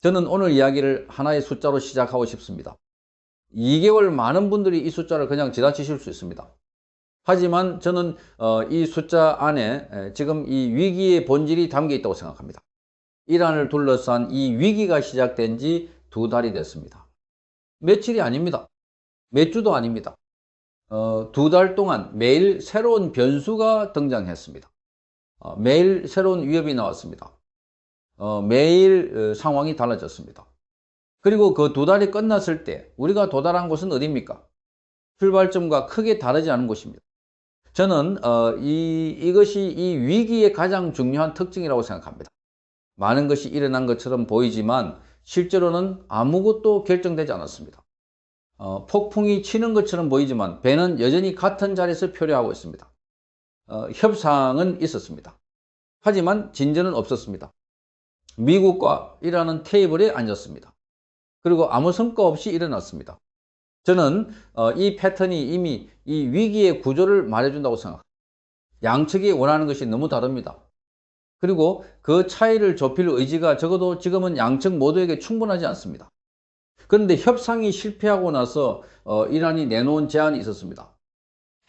저는 오늘 이야기를 하나의 숫자로 시작하고 싶습니다. 2개월 많은 분들이 이 숫자를 그냥 지나치실 수 있습니다. 하지만 저는 이 숫자 안에 지금 이 위기의 본질이 담겨 있다고 생각합니다. 이란을 둘러싼 이 위기가 시작된 지 2달이 됐습니다. 며칠이 아닙니다. 몇 주도 아닙니다. 2달 동안 매일 새로운 변수가 등장했습니다. 매일 새로운 위협이 나왔습니다. 매일 상황이 달라졌습니다. 그리고 그 2달이 끝났을 때 우리가 도달한 곳은 어디입니까? 출발점과 크게 다르지 않은 곳입니다. 저는 이것이 이 위기의 가장 중요한 특징이라고 생각합니다. 많은 것이 일어난 것처럼 보이지만 실제로는 아무것도 결정되지 않았습니다. 폭풍이 치는 것처럼 보이지만 배는 여전히 같은 자리에서 표류하고 있습니다. 협상은 있었습니다. 하지만 진전은 없었습니다. 미국과 이란은 테이블에 앉았습니다. 그리고 아무 성과 없이 일어났습니다. 저는 이 패턴이 이미 이 위기의 구조를 말해준다고 생각합니다. 양측이 원하는 것이 너무 다릅니다. 그리고 그 차이를 좁힐 의지가 적어도 지금은 양측 모두에게 충분하지 않습니다. 그런데 협상이 실패하고 나서 이란이 내놓은 제안이 있었습니다.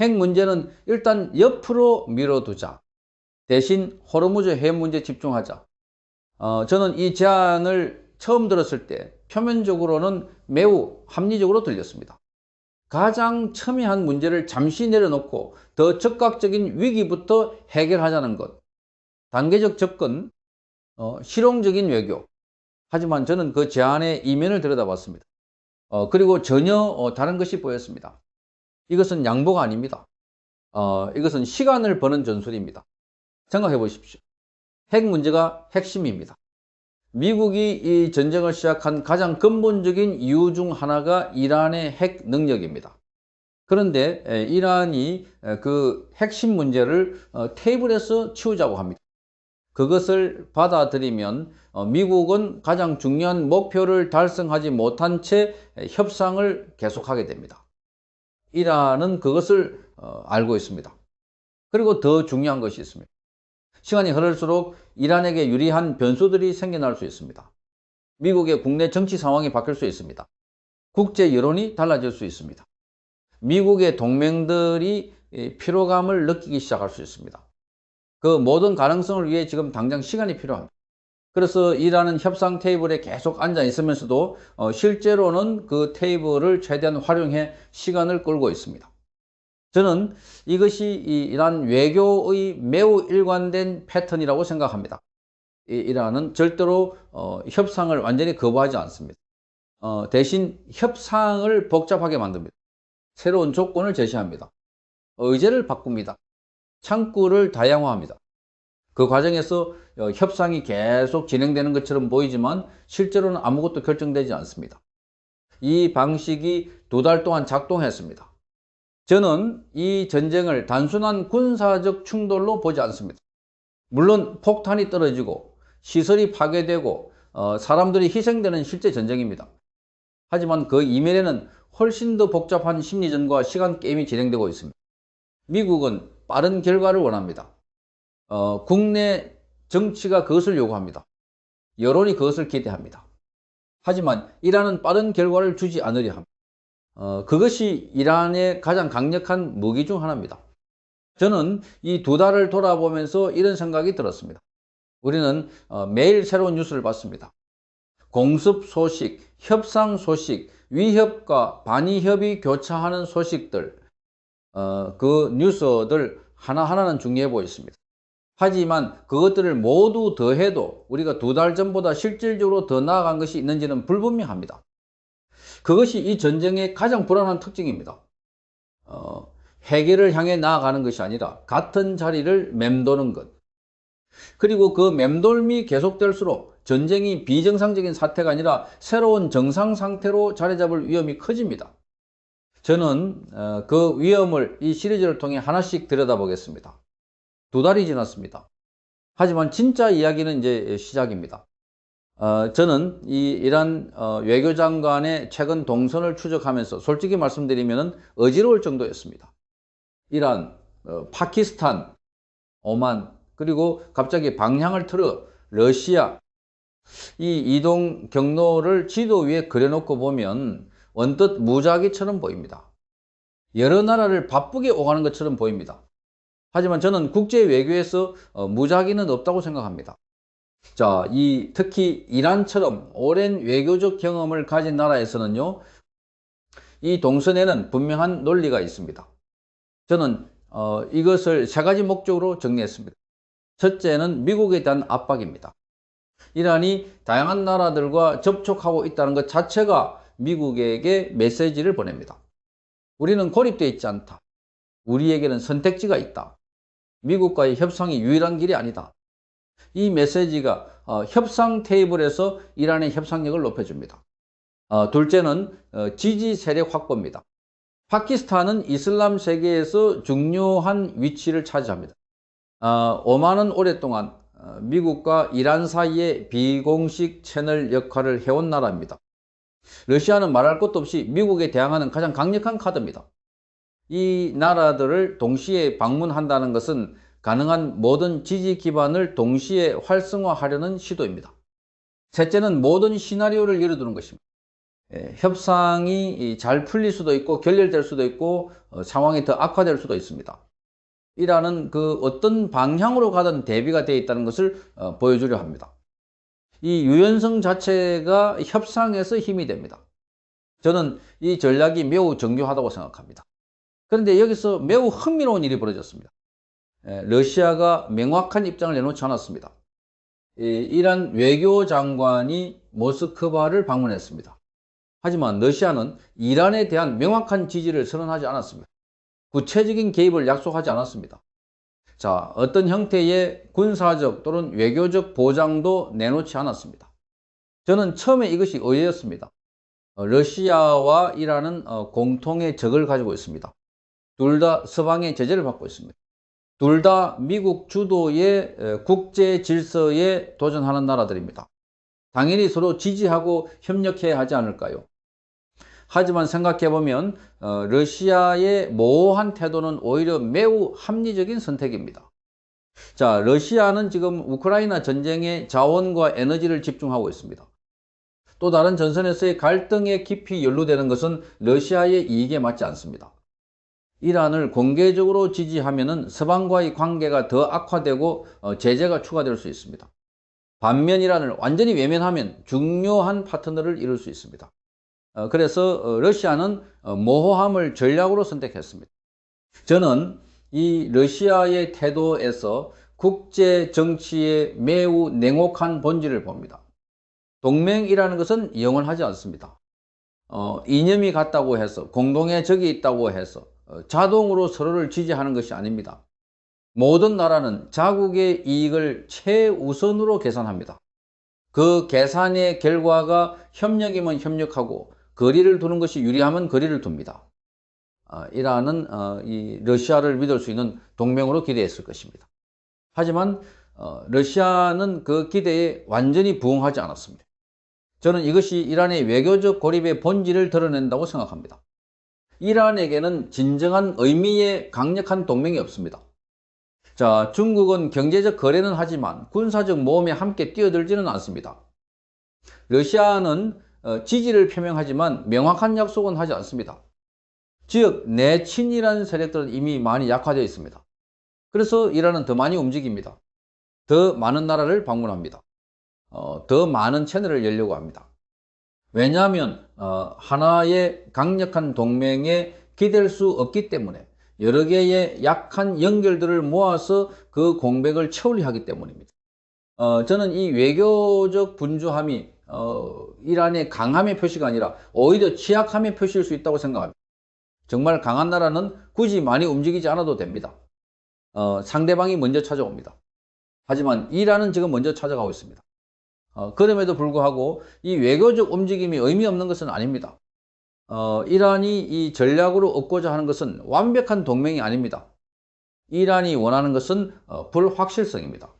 핵 문제는 일단 옆으로 밀어두자. 대신 호르무즈 해협 문제에 집중하자. 저는 이 제안을 처음 들었을 때 표면적으로는 매우 합리적으로 들렸습니다. 가장 첨예한 문제를 잠시 내려놓고 더 즉각적인 위기부터 해결하자는 것. 단계적 접근, 실용적인 외교. 하지만 저는 그 제안의 이면을 들여다봤습니다. 그리고 전혀 다른 것이 보였습니다. 이것은 양보가 아닙니다. 이것은 시간을 버는 전술입니다. 생각해 보십시오. 핵 문제가 핵심입니다. 미국이 이 전쟁을 시작한 가장 근본적인 이유 중 하나가 이란의 핵 능력입니다. 그런데 이란이 그 핵심 문제를 테이블에서 치우자고 합니다. 그것을 받아들이면 미국은 가장 중요한 목표를 달성하지 못한 채 협상을 계속하게 됩니다. 이란은 그것을 알고 있습니다. 그리고 더 중요한 것이 있습니다. 시간이 흐를수록 이란에게 유리한 변수들이 생겨날 수 있습니다. 미국의 국내 정치 상황이 바뀔 수 있습니다. 국제 여론이 달라질 수 있습니다. 미국의 동맹들이 피로감을 느끼기 시작할 수 있습니다. 그 모든 가능성을 위해 지금 당장 시간이 필요합니다. 그래서 이란은 협상 테이블에 계속 앉아 있으면서도 실제로는 그 테이블을 최대한 활용해 시간을 끌고 있습니다. 저는 이것이 이란 외교의 매우 일관된 패턴이라고 생각합니다. 이란은 절대로 협상을 완전히 거부하지 않습니다. 대신 협상을 복잡하게 만듭니다. 새로운 조건을 제시합니다. 의제를 바꿉니다. 창구를 다양화합니다. 그 과정에서 협상이 계속 진행되는 것처럼 보이지만 실제로는 아무것도 결정되지 않습니다. 이 방식이 2달 동안 작동했습니다. 저는 이 전쟁을 단순한 군사적 충돌로 보지 않습니다. 물론 폭탄이 떨어지고 시설이 파괴되고 사람들이 희생되는 실제 전쟁입니다. 하지만 그 이면에는 훨씬 더 복잡한 심리전과 시간 게임이 진행되고 있습니다. 미국은 빠른 결과를 원합니다. 국내 정치가 그것을 요구합니다. 여론이 그것을 기대합니다. 하지만 이란은 빠른 결과를 주지 않으려 합니다. 그것이 이란의 가장 강력한 무기 중 하나입니다. 저는 이 2달을 돌아보면서 이런 생각이 들었습니다. 우리는 매일 새로운 뉴스를 봤습니다. 공습 소식, 협상 소식, 위협과 반위협이 교차하는 소식들, 그 뉴스들 하나하나는 중요해 보였습니다. 하지만 그것들을 모두 더해도 우리가 2달 전보다 실질적으로 더 나아간 것이 있는지는 불분명합니다. 그것이 이 전쟁의 가장 불안한 특징입니다. 해결을 향해 나아가는 것이 아니라 같은 자리를 맴도는 것. 그리고 그 맴돌미 계속될수록 전쟁이 비정상적인 사태가 아니라 새로운 정상 상태로 자리 잡을 위험이 커집니다. 저는 그 위험을 이 시리즈를 통해 하나씩 들여다보겠습니다. 2달이 지났습니다. 하지만 진짜 이야기는 이제 시작입니다. 저는 이 이란 외교장관의 최근 동선을 추적하면서 솔직히 말씀드리면 어지러울 정도였습니다. 이란, 파키스탄, 오만, 그리고 갑자기 방향을 틀어 러시아, 이 이동 경로를 지도 위에 그려놓고 보면 언뜻 무작위처럼 보입니다. 여러 나라를 바쁘게 오가는 것처럼 보입니다. 하지만 저는 국제 외교에서 무작위는 없다고 생각합니다. 자, 특히 이란처럼 오랜 외교적 경험을 가진 나라에서는요, 이 동선에는 분명한 논리가 있습니다. 저는 이것을 세 가지 목적으로 정리했습니다. 첫째는 미국에 대한 압박입니다. 이란이 다양한 나라들과 접촉하고 있다는 것 자체가 미국에게 메시지를 보냅니다. 우리는 고립되어 있지 않다. 우리에게는 선택지가 있다. 미국과의 협상이 유일한 길이 아니다. 이 메시지가 협상 테이블에서 이란의 협상력을 높여줍니다. 둘째는 지지 세력 확보입니다. 파키스탄은 이슬람 세계에서 중요한 위치를 차지합니다. 5만은 오랫동안 미국과 이란 사이에 비공식 채널 역할을 해온 나라입니다. 러시아는 말할 것도 없이 미국에 대항하는 가장 강력한 카드입니다. 이 나라들을 동시에 방문한다는 것은 가능한 모든 지지 기반을 동시에 활성화하려는 시도입니다. 셋째는 모든 시나리오를 열어두는 것입니다. 협상이 잘 풀릴 수도 있고 결렬될 수도 있고 상황이 더 악화될 수도 있습니다. 이라는 어떤 방향으로 가든 대비가 되어 있다는 것을 보여주려 합니다. 이 유연성 자체가 협상에서 힘이 됩니다. 저는 이 전략이 매우 정교하다고 생각합니다. 그런데 여기서 매우 흥미로운 일이 벌어졌습니다. 러시아가 명확한 입장을 내놓지 않았습니다. 이란 외교장관이 모스크바를 방문했습니다. 하지만 러시아는 이란에 대한 명확한 지지를 선언하지 않았습니다. 구체적인 개입을 약속하지 않았습니다. 자, 어떤 형태의 군사적 또는 외교적 보장도 내놓지 않았습니다. 저는 처음에 이것이 의외였습니다. 러시아와 이란은 공통의 적을 가지고 있습니다. 둘 다 서방의 제재를 받고 있습니다. 둘 다 미국 주도의 국제 질서에 도전하는 나라들입니다. 당연히 서로 지지하고 협력해야 하지 않을까요? 하지만 생각해보면 러시아의 모호한 태도는 오히려 매우 합리적인 선택입니다. 자, 러시아는 지금 우크라이나 전쟁에 자원과 에너지를 집중하고 있습니다. 또 다른 전선에서의 갈등에 깊이 연루되는 것은 러시아의 이익에 맞지 않습니다. 이란을 공개적으로 지지하면 서방과의 관계가 더 악화되고 제재가 추가될 수 있습니다. 반면 이란을 완전히 외면하면 중요한 파트너를 이룰 수 있습니다. 그래서 러시아는 모호함을 전략으로 선택했습니다. 저는 이 러시아의 태도에서 국제 정치의 매우 냉혹한 본질을 봅니다. 동맹이라는 것은 영원하지 않습니다. 이념이 같다고 해서 공동의 적이 있다고 해서 자동으로 서로를 지지하는 것이 아닙니다. 모든 나라는 자국의 이익을 최우선으로 계산합니다. 그 계산의 결과가 협력이면 협력하고 거리를 두는 것이 유리하면 거리를 둡니다. 이란은 이 러시아를 믿을 수 있는 동맹으로 기대했을 것입니다. 하지만 러시아는 그 기대에 완전히 부응하지 않았습니다. 저는 이것이 이란의 외교적 고립의 본질을 드러낸다고 생각합니다. 이란에게는 진정한 의미의 강력한 동맹이 없습니다. 자, 중국은 경제적 거래는 하지만 군사적 모험에 함께 뛰어들지는 않습니다. 러시아는 지지를 표명하지만 명확한 약속은 하지 않습니다. 즉, 내친이라는 세력들은 이미 많이 약화되어 있습니다. 그래서 이란은 더 많이 움직입니다. 더 많은 나라를 방문합니다. 더 많은 채널을 열려고 합니다. 왜냐하면 하나의 강력한 동맹에 기댈 수 없기 때문에 여러 개의 약한 연결들을 모아서 그 공백을 채우려 하기 때문입니다. 저는 이 외교적 분주함이 이란의 강함의 표시가 아니라 오히려 취약함의 표시일 수 있다고 생각합니다. 정말 강한 나라는 굳이 많이 움직이지 않아도 됩니다. 상대방이 먼저 찾아옵니다. 하지만 이란은 지금 먼저 찾아가고 있습니다. 그럼에도 불구하고 이 외교적 움직임이 의미 없는 것은 아닙니다. 이란이 이 전략으로 얻고자 하는 것은 완벽한 동맹이 아닙니다. 이란이 원하는 것은 불확실성입니다.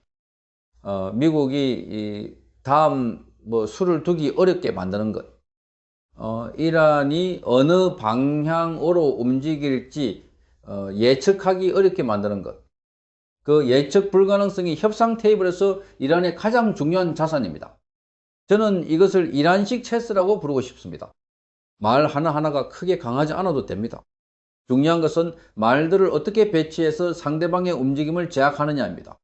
미국이 다음 수를 두기 어렵게 만드는 것, 이란이 어느 방향으로 움직일지 예측하기 어렵게 만드는 것, 그 예측 불가능성이 협상 테이블에서 이란의 가장 중요한 자산입니다. 저는 이것을 이란식 체스라고 부르고 싶습니다. 말 하나하나가 크게 강하지 않아도 됩니다. 중요한 것은 말들을 어떻게 배치해서 상대방의 움직임을 제약하느냐입니다.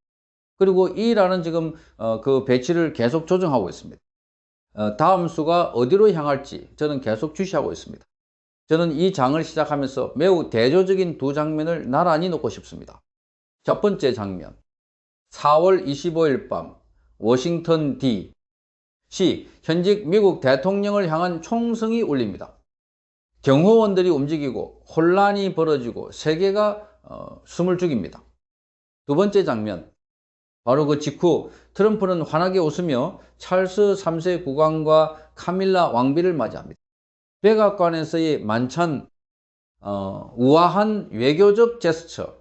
그리고 이라는 지금 그 배치를 계속 조정하고 있습니다. 다음 수가 어디로 향할지 저는 계속 주시하고 있습니다. 저는 이 장을 시작하면서 매우 대조적인 두 장면을 나란히 놓고 싶습니다. 첫 번째 장면, 4월 25일 밤 워싱턴 DC 현직 미국 대통령을 향한 총성이 울립니다. 경호원들이 움직이고 혼란이 벌어지고 세계가 숨을 죽입니다. 두 번째 장면, 바로 그 직후 트럼프는 환하게 웃으며 찰스 3세 국왕과 카밀라 왕비를 맞이합니다. 백악관에서의 만찬, 우아한 외교적 제스처,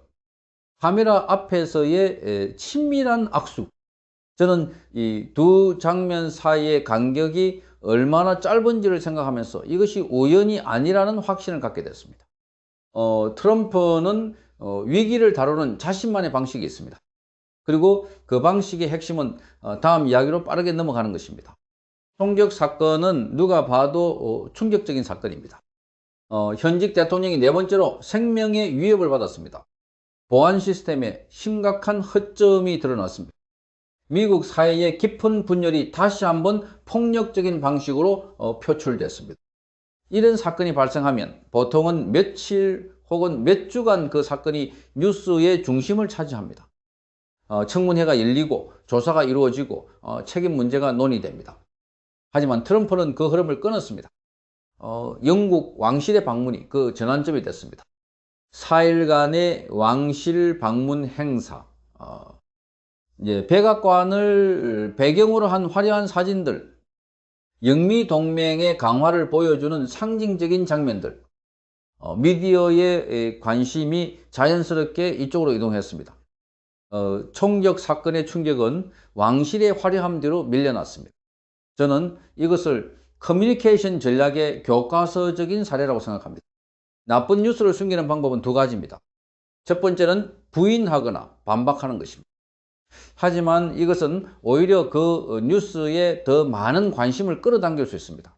카메라 앞에서의 친밀한 악수. 저는 이 두 장면 사이의 간격이 얼마나 짧은지를 생각하면서 이것이 우연이 아니라는 확신을 갖게 됐습니다. 트럼프는 위기를 다루는 자신만의 방식이 있습니다. 그리고 그 방식의 핵심은 다음 이야기로 빠르게 넘어가는 것입니다. 총격 사건은 누가 봐도 충격적인 사건입니다. 현직 대통령이 네 번째로 생명의 위협을 받았습니다. 보안 시스템에 심각한 허점이 드러났습니다. 미국 사회의 깊은 분열이 다시 한번 폭력적인 방식으로 표출됐습니다. 이런 사건이 발생하면 보통은 며칠 혹은 몇 주간 그 사건이 뉴스의 중심을 차지합니다. 청문회가 열리고 조사가 이루어지고 책임 문제가 논의됩니다. 하지만 트럼프는 그 흐름을 끊었습니다. 영국 왕실의 방문이 그 전환점이 됐습니다. 4일간의 왕실 방문 행사, 백악관을 배경으로 한 화려한 사진들, 영미 동맹의 강화를 보여주는 상징적인 장면들, 미디어의 관심이 자연스럽게 이쪽으로 이동했습니다. 총격 사건의 충격은 왕실의 화려함 뒤로 밀려났습니다. 저는 이것을 커뮤니케이션 전략의 교과서적인 사례라고 생각합니다. 나쁜 뉴스를 숨기는 방법은 두 가지입니다. 첫 번째는 부인하거나 반박하는 것입니다. 하지만 이것은 오히려 그 뉴스에 더 많은 관심을 끌어당길 수 있습니다.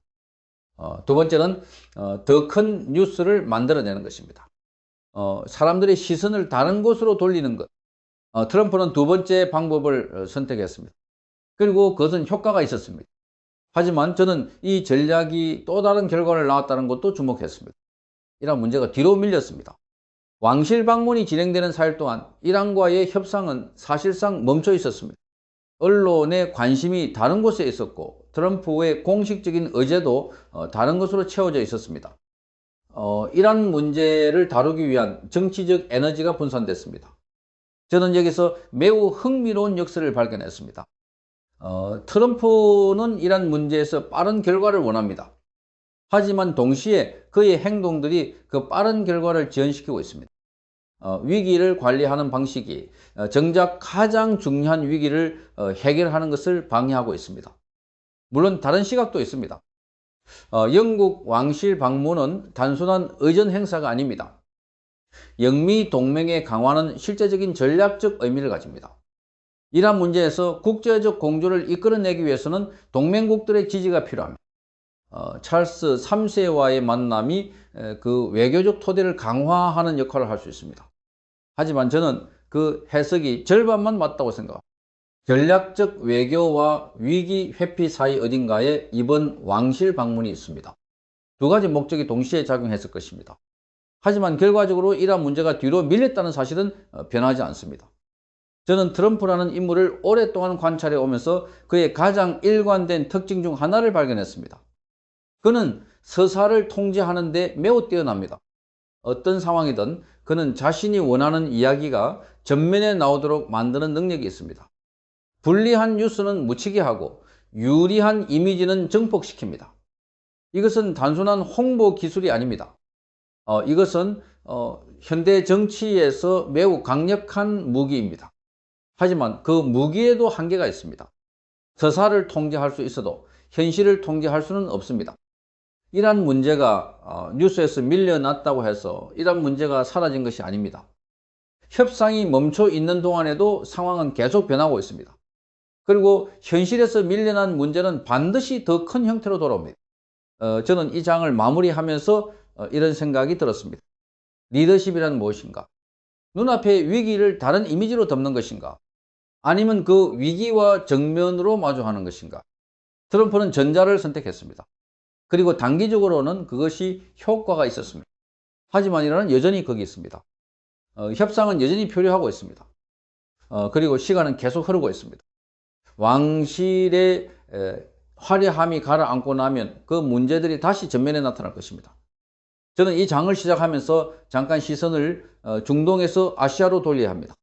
두 번째는 더 큰 뉴스를 만들어내는 것입니다. 사람들의 시선을 다른 곳으로 돌리는 것. 트럼프는 두 번째 방법을 선택했습니다. 그리고 그것은 효과가 있었습니다. 하지만 저는 이 전략이 또 다른 결과를 낳았다는 것도 주목했습니다. 이란 문제가 뒤로 밀렸습니다. 왕실 방문이 진행되는 4일 동안 이란과의 협상은 사실상 멈춰 있었습니다. 언론의 관심이 다른 곳에 있었고 트럼프의 공식적인 의제도 다른 것으로 채워져 있었습니다. 이란 문제를 다루기 위한 정치적 에너지가 분산됐습니다. 저는 여기서 매우 흥미로운 역사를 발견했습니다. 트럼프는 이란 문제에서 빠른 결과를 원합니다. 하지만 동시에 그의 행동들이 그 빠른 결과를 지연시키고 있습니다. 위기를 관리하는 방식이 정작 가장 중요한 위기를 해결하는 것을 방해하고 있습니다. 물론 다른 시각도 있습니다. 영국 왕실 방문은 단순한 의전 행사가 아닙니다. 영미 동맹의 강화는 실제적인 전략적 의미를 가집니다. 이란 문제에서 국제적 공조를 이끌어내기 위해서는 동맹국들의 지지가 필요합니다. 찰스 3세와의 만남이 그 외교적 토대를 강화하는 역할을 할 수 있습니다. 하지만 저는 그 해석이 절반만 맞다고 생각합니다. 전략적 외교와 위기 회피 사이 어딘가에 이번 왕실 방문이 있습니다. 두 가지 목적이 동시에 작용했을 것입니다. 하지만 결과적으로 이러한 문제가 뒤로 밀렸다는 사실은 변하지 않습니다. 저는 트럼프라는 인물을 오랫동안 관찰해 오면서 그의 가장 일관된 특징 중 하나를 발견했습니다. 그는 서사를 통제하는 데 매우 뛰어납니다. 어떤 상황이든 그는 자신이 원하는 이야기가 전면에 나오도록 만드는 능력이 있습니다. 불리한 뉴스는 묻히게 하고 유리한 이미지는 증폭시킵니다. 이것은 단순한 홍보 기술이 아닙니다. 이것은 현대 정치에서 매우 강력한 무기입니다. 하지만 그 무기에도 한계가 있습니다. 서사를 통제할 수 있어도 현실을 통제할 수는 없습니다. 이란 문제가 뉴스에서 밀려났다고 해서 이란 문제가 사라진 것이 아닙니다. 협상이 멈춰 있는 동안에도 상황은 계속 변하고 있습니다. 그리고 현실에서 밀려난 문제는 반드시 더 큰 형태로 돌아옵니다. 저는 이 장을 마무리하면서 이런 생각이 들었습니다. 리더십이란 무엇인가? 눈앞의 위기를 다른 이미지로 덮는 것인가? 아니면 그 위기와 정면으로 마주하는 것인가? 트럼프는 전자를 선택했습니다. 그리고 단기적으로는 그것이 효과가 있었습니다. 하지만 이란은 여전히 거기 있습니다. 협상은 여전히 표류하고 있습니다. 그리고 시간은 계속 흐르고 있습니다. 왕실의 화려함이 가라앉고 나면 그 문제들이 다시 전면에 나타날 것입니다. 저는 이 장을 시작하면서 잠깐 시선을 중동에서 아시아로 돌려야 합니다.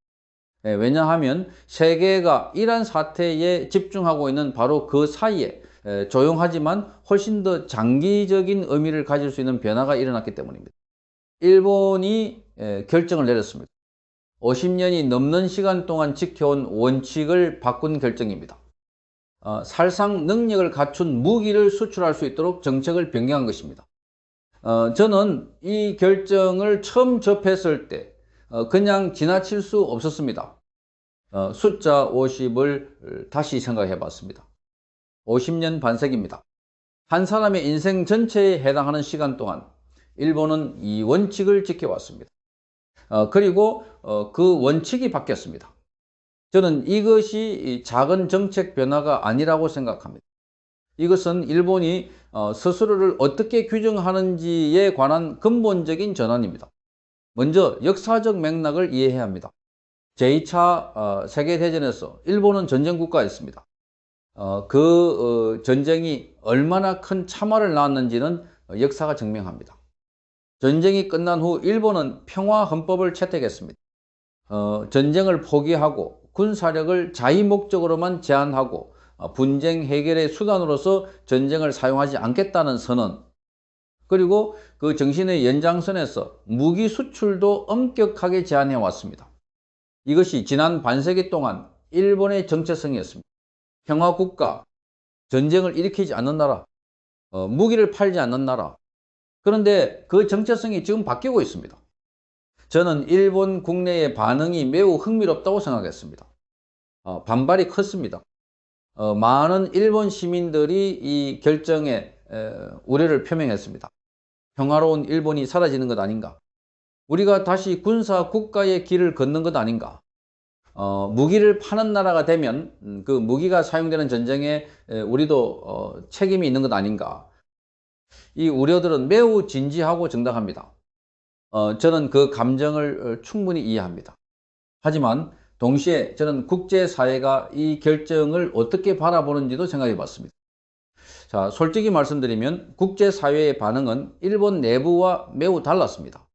왜냐하면 세계가 이란 사태에 집중하고 있는 바로 그 사이에 조용하지만 훨씬 더 장기적인 의미를 가질 수 있는 변화가 일어났기 때문입니다. 일본이 결정을 내렸습니다. 50년이 넘는 시간 동안 지켜온 원칙을 바꾼 결정입니다. 살상 능력을 갖춘 무기를 수출할 수 있도록 정책을 변경한 것입니다. 저는 이 결정을 처음 접했을 때 그냥 지나칠 수 없었습니다. 숫자 50을 다시 생각해 봤습니다. 50년 반세기입니다. 한 사람의 인생 전체에 해당하는 시간 동안 일본은 이 원칙을 지켜왔습니다. 그리고 그 원칙이 바뀌었습니다. 저는 이것이 작은 정책 변화가 아니라고 생각합니다. 이것은 일본이 스스로를 어떻게 규정하는지에 관한 근본적인 전환입니다. 먼저 역사적 맥락을 이해해야 합니다. 제2차 세계대전에서 일본은 전쟁 국가였습니다. 그 전쟁이 얼마나 큰 참화를 낳았는지는 역사가 증명합니다. 전쟁이 끝난 후 일본은 평화헌법을 채택했습니다. 전쟁을 포기하고 군사력을 자의목적으로만 제한하고 분쟁 해결의 수단으로서 전쟁을 사용하지 않겠다는 선언, 그리고 그 정신의 연장선에서 무기 수출도 엄격하게 제한해 왔습니다. 이것이 지난 반세기 동안 일본의 정체성이었습니다. 평화국가, 전쟁을 일으키지 않는 나라, 무기를 팔지 않는 나라. 그런데 그 정체성이 지금 바뀌고 있습니다. 저는 일본 국내의 반응이 매우 흥미롭다고 생각했습니다. 반발이 컸습니다. 많은 일본 시민들이 이 결정에 우려를 표명했습니다. 평화로운 일본이 사라지는 것 아닌가? 우리가 다시 군사 국가의 길을 걷는 것 아닌가? 무기를 파는 나라가 되면 그 무기가 사용되는 전쟁에 우리도 책임이 있는 것 아닌가? 이 우려들은 매우 진지하고 정당합니다. 저는 그 감정을 충분히 이해합니다. 하지만 동시에 저는 국제사회가 이 결정을 어떻게 바라보는지도 생각해 봤습니다. 자, 솔직히 말씀드리면 국제사회의 반응은 일본 내부와 매우 달랐습니다.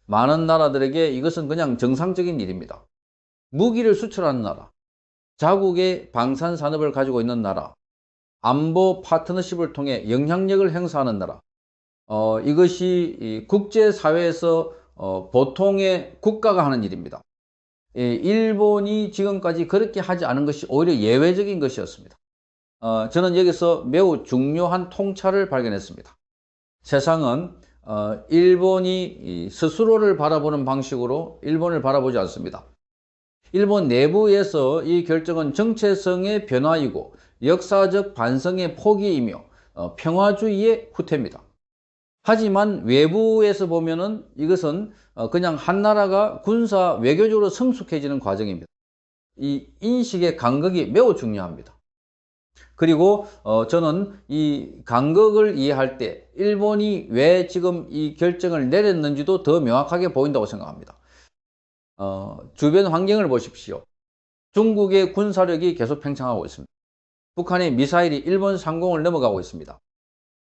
많은 나라들에게 이것은 그냥 정상적인 일입니다. 무기를 수출하는 나라, 자국의 방산산업을 가지고 있는 나라, 안보 파트너십을 통해 영향력을 행사하는 나라, 이것이 국제사회에서 보통의 국가가 하는 일입니다. 일본이 지금까지 그렇게 하지 않은 것이 오히려 예외적인 것이었습니다. 저는 여기서 매우 중요한 통찰을 발견했습니다. 세상은 일본이 스스로를 바라보는 방식으로 일본을 바라보지 않습니다. 일본 내부에서 이 결정은 정체성의 변화이고 역사적 반성의 포기이며 평화주의의 후퇴입니다. 하지만 외부에서 보면은 이것은 그냥 한 나라가 군사 외교적으로 성숙해지는 과정입니다. 이 인식의 간극이 매우 중요합니다. 그리고 저는 이 간극을 이해할 때 일본이 왜 지금 이 결정을 내렸는지도 더 명확하게 보인다고 생각합니다. 주변 환경을 보십시오. 중국의 군사력이 계속 팽창하고 있습니다. 북한의 미사일이 일본 상공을 넘어가고 있습니다.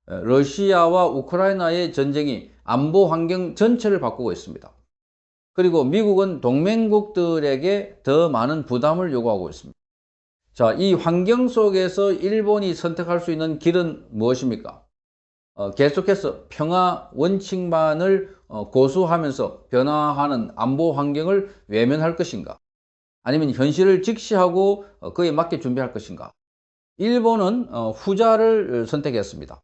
러시아와 우크라이나의 전쟁이 안보 환경 전체를 바꾸고 있습니다. 그리고 미국은 동맹국들에게 더 많은 부담을 요구하고 있습니다. 자, 이 환경 속에서 일본이 선택할 수 있는 길은 무엇입니까? 계속해서 평화 원칙만을 고수하면서 변화하는 안보 환경을 외면할 것인가? 아니면 현실을 직시하고 그에 맞게 준비할 것인가? 일본은 후자를 선택했습니다.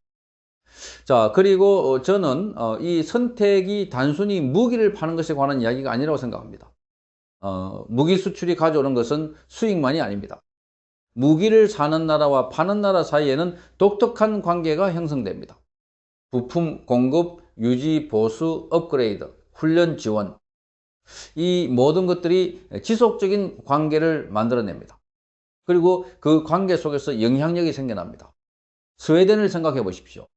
자, 그리고 저는 이 선택이 단순히 무기를 파는 것에 관한 이야기가 아니라고 생각합니다. 무기 수출이 가져오는 것은 수익만이 아닙니다. 무기를 사는 나라와 파는 나라 사이에는 독특한 관계가 형성됩니다. 부품 공급, 유지, 보수, 업그레이드, 훈련 지원, 이 모든 것들이 지속적인 관계를 만들어냅니다. 그리고 그 관계 속에서 영향력이 생겨납니다. 스웨덴을 생각해 보십시오.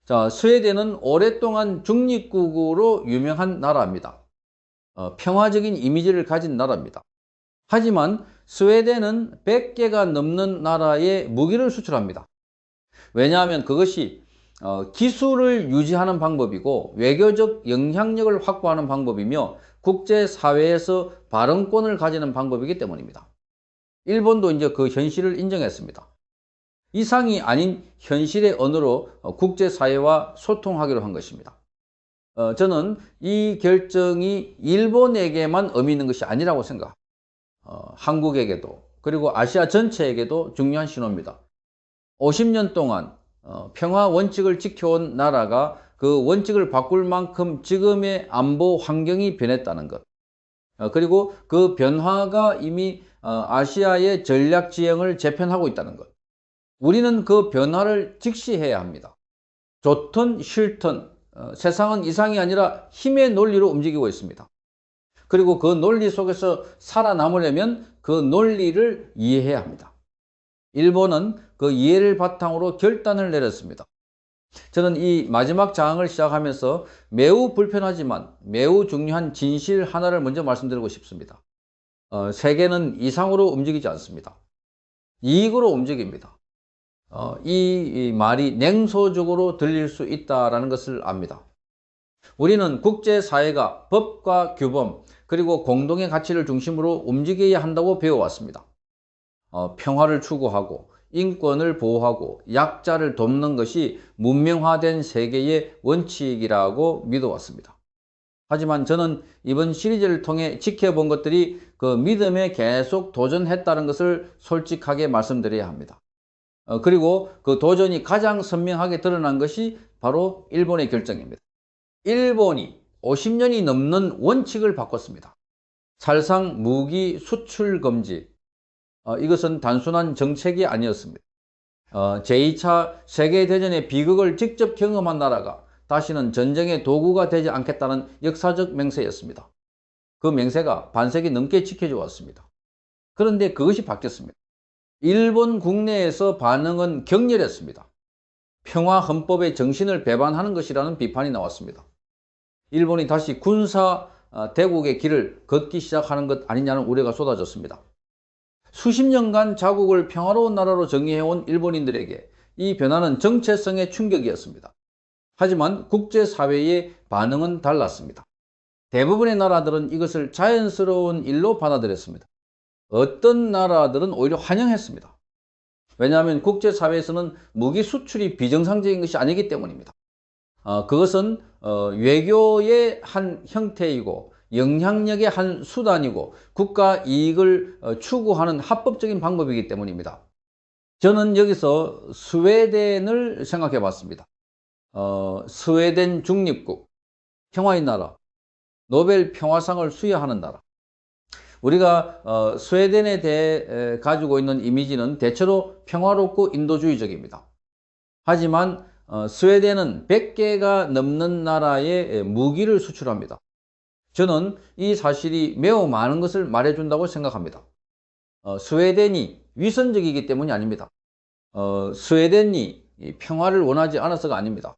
자, 스웨덴은 오랫동안 중립국으로 유명한 나라입니다. 평화적인 이미지를 가진 나라입니다. 하지만 스웨덴은 100개가 넘는 나라에 무기를 수출합니다. 왜냐하면 그것이 기술을 유지하는 방법이고 외교적 영향력을 확보하는 방법이며 국제사회에서 발언권을 가지는 방법이기 때문입니다. 일본도 이제 그 현실을 인정했습니다. 이상이 아닌 현실의 언어로 국제사회와 소통하기로 한 것입니다. 저는 이 결정이 일본에게만 의미 있는 것이 아니라고 생각합니다. 한국에게도 그리고 아시아 전체에게도 중요한 신호입니다. 50년 동안 평화 원칙을 지켜온 나라가 그 원칙을 바꿀 만큼 지금의 안보 환경이 변했다는 것, 그리고 그 변화가 이미 아시아의 전략 지형을 재편하고 있다는 것, 우리는 그 변화를 직시해야 합니다. 좋든 싫든 세상은 이상이 아니라 힘의 논리로 움직이고 있습니다. 그리고 그 논리 속에서 살아남으려면 그 논리를 이해해야 합니다. 일본은 그 이해를 바탕으로 결단을 내렸습니다. 저는 이 마지막 장을 시작하면서 매우 불편하지만 매우 중요한 진실 하나를 먼저 말씀드리고 싶습니다. 세계는 이상으로 움직이지 않습니다. 이익으로 움직입니다. 이 말이 냉소적으로 들릴 수 있다는 것을 압니다. 우리는 국제사회가 법과 규범 그리고 공동의 가치를 중심으로 움직여야 한다고 배워왔습니다. 평화를 추구하고 인권을 보호하고 약자를 돕는 것이 문명화된 세계의 원칙이라고 믿어왔습니다. 하지만 저는 이번 시리즈를 통해 지켜본 것들이 그 믿음에 계속 도전했다는 것을 솔직하게 말씀드려야 합니다. 그리고 그 도전이 가장 선명하게 드러난 것이 바로 일본의 결정입니다. 일본이 50년이 넘는 원칙을 바꿨습니다. 살상 무기 수출 금지, 이것은 단순한 정책이 아니었습니다. 제2차 세계대전의 비극을 직접 경험한 나라가 다시는 전쟁의 도구가 되지 않겠다는 역사적 맹세였습니다. 그 맹세가 반세기 넘게 지켜져 왔습니다. 그런데 그것이 바뀌었습니다. 일본 국내에서 반응은 격렬했습니다. 평화 헌법의 정신을 배반하는 것이라는 비판이 나왔습니다. 일본이 다시 군사 대국의 길을 걷기 시작하는 것 아니냐는 우려가 쏟아졌습니다. 수십 년간 자국을 평화로운 나라로 정의해온 일본인들에게 이 변화는 정체성의 충격이었습니다. 하지만 국제사회의 반응은 달랐습니다. 대부분의 나라들은 이것을 자연스러운 일로 받아들였습니다. 어떤 나라들은 오히려 환영했습니다. 왜냐하면 국제사회에서는 무기 수출이 비정상적인 것이 아니기 때문입니다. 그것은 외교의 한 형태이고 영향력의 한 수단이고 국가 이익을 추구하는 합법적인 방법이기 때문입니다. 저는 여기서 스웨덴을 생각해 봤습니다. 스웨덴 중립국, 평화의 나라, 노벨 평화상을 수여하는 나라. 우리가 스웨덴에 대해 가지고 있는 이미지는 대체로 평화롭고 인도주의적입니다. 하지만 스웨덴은 100개가 넘는 나라에 무기를 수출합니다. 저는 이 사실이 매우 많은 것을 말해준다고 생각합니다. 스웨덴이 위선적이기 때문이 아닙니다. 스웨덴이 평화를 원하지 않아서가 아닙니다.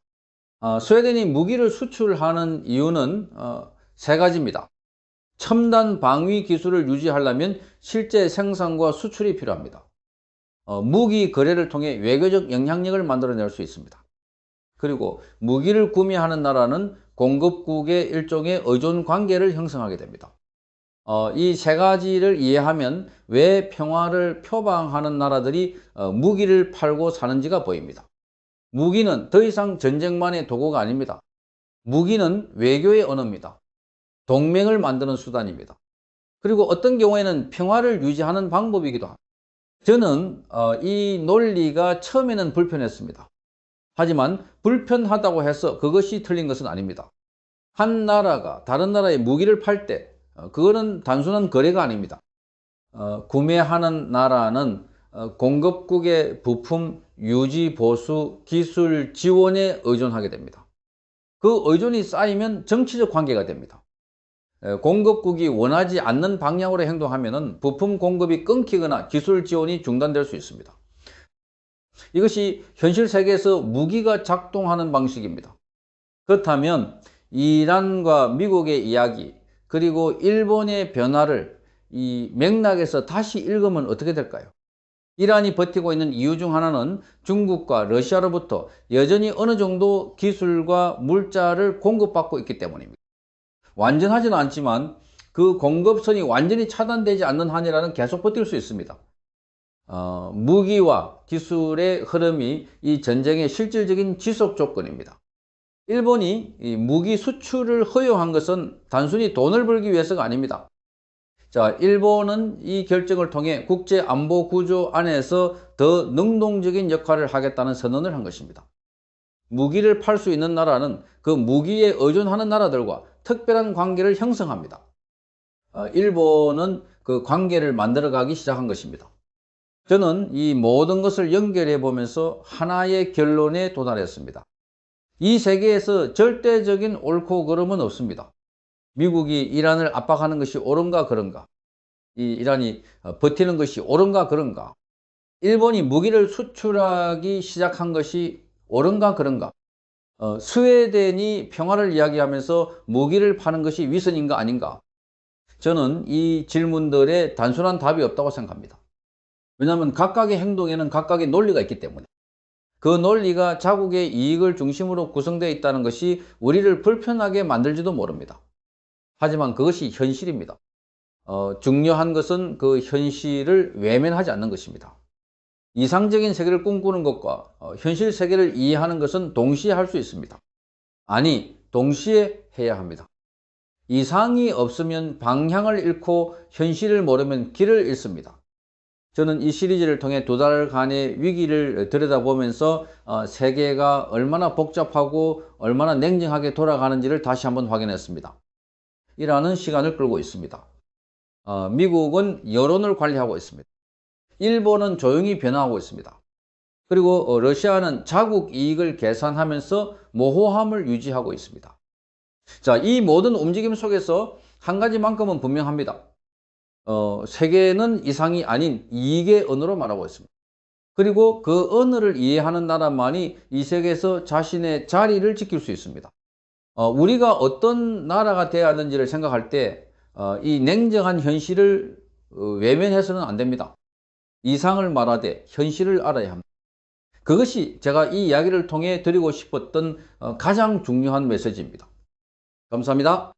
스웨덴이 무기를 수출하는 이유는 세 가지입니다. 첨단 방위 기술을 유지하려면 실제 생산과 수출이 필요합니다. 무기 거래를 통해 외교적 영향력을 만들어낼 수 있습니다. 그리고 무기를 구매하는 나라는 공급국의 일종의 의존 관계를 형성하게 됩니다. 이 세 가지를 이해하면 왜 평화를 표방하는 나라들이 무기를 팔고 사는지가 보입니다. 무기는 더 이상 전쟁만의 도구가 아닙니다. 무기는 외교의 언어입니다. 동맹을 만드는 수단입니다. 그리고 어떤 경우에는 평화를 유지하는 방법이기도 합니다. 저는 이 논리가 처음에는 불편했습니다. 하지만 불편하다고 해서 그것이 틀린 것은 아닙니다. 한 나라가 다른 나라에 무기를 팔 때 그거는 단순한 거래가 아닙니다. 구매하는 나라는 공급국의 부품 유지, 보수, 기술 지원에 의존하게 됩니다. 그 의존이 쌓이면 정치적 관계가 됩니다. 공급국이 원하지 않는 방향으로 행동하면 부품 공급이 끊기거나 기술 지원이 중단될 수 있습니다. 이것이 현실 세계에서 무기가 작동하는 방식입니다. 그렇다면 이란과 미국의 이야기, 그리고 일본의 변화를 이 맥락에서 다시 읽으면 어떻게 될까요? 이란이 버티고 있는 이유 중 하나는 중국과 러시아로부터 여전히 어느 정도 기술과 물자를 공급받고 있기 때문입니다. 완전하지는 않지만 그 공급선이 완전히 차단되지 않는 한이라는 계속 버틸 수 있습니다. 무기와 기술의 흐름이 이 전쟁의 실질적인 지속 조건입니다. 일본이 이 무기 수출을 허용한 것은 단순히 돈을 벌기 위해서가 아닙니다. 자, 일본은 이 결정을 통해 국제 안보 구조 안에서 더 능동적인 역할을 하겠다는 선언을 한 것입니다. 무기를 팔 수 있는 나라는 그 무기에 의존하는 나라들과 특별한 관계를 형성합니다. 일본은 그 관계를 만들어가기 시작한 것입니다. 저는 이 모든 것을 연결해 보면서 하나의 결론에 도달했습니다. 이 세계에서 절대적인 옳고 그름은 없습니다. 미국이 이란을 압박하는 것이 옳은가 그런가? 이 이란이 버티는 것이 옳은가 그런가? 일본이 무기를 수출하기 시작한 것이 옳은가 그런가? 스웨덴이 평화를 이야기하면서 무기를 파는 것이 위선인가 아닌가? 저는 이 질문들에 단순한 답이 없다고 생각합니다. 왜냐하면 각각의 행동에는 각각의 논리가 있기 때문에. 그 논리가 자국의 이익을 중심으로 구성되어 있다는 것이 우리를 불편하게 만들지도 모릅니다. 하지만 그것이 현실입니다. 중요한 것은 그 현실을 외면하지 않는 것입니다. 이상적인 세계를 꿈꾸는 것과 현실 세계를 이해하는 것은 동시에 할 수 있습니다. 아니, 동시에 해야 합니다. 이상이 없으면 방향을 잃고 현실을 모르면 길을 잃습니다. 저는 이 시리즈를 통해 두 달간의 위기를 들여다보면서 세계가 얼마나 복잡하고 얼마나 냉정하게 돌아가는지를 다시 한번 확인했습니다. 이라는 시간을 끌고 있습니다. 미국은 여론을 관리하고 있습니다. 일본은 조용히 변화하고 있습니다. 그리고 러시아는 자국 이익을 계산하면서 모호함을 유지하고 있습니다. 자, 이 모든 움직임 속에서 한 가지만큼은 분명합니다. 세계는 이상이 아닌 이익의 언어로 말하고 있습니다. 그리고 그 언어를 이해하는 나라만이 이 세계에서 자신의 자리를 지킬 수 있습니다. 우리가 어떤 나라가 되어야 하는지를 생각할 때 이 냉정한 현실을 외면해서는 안 됩니다. 이상을 말하되 현실을 알아야 합니다. 그것이 제가 이 이야기를 통해 드리고 싶었던 가장 중요한 메시지입니다. 감사합니다.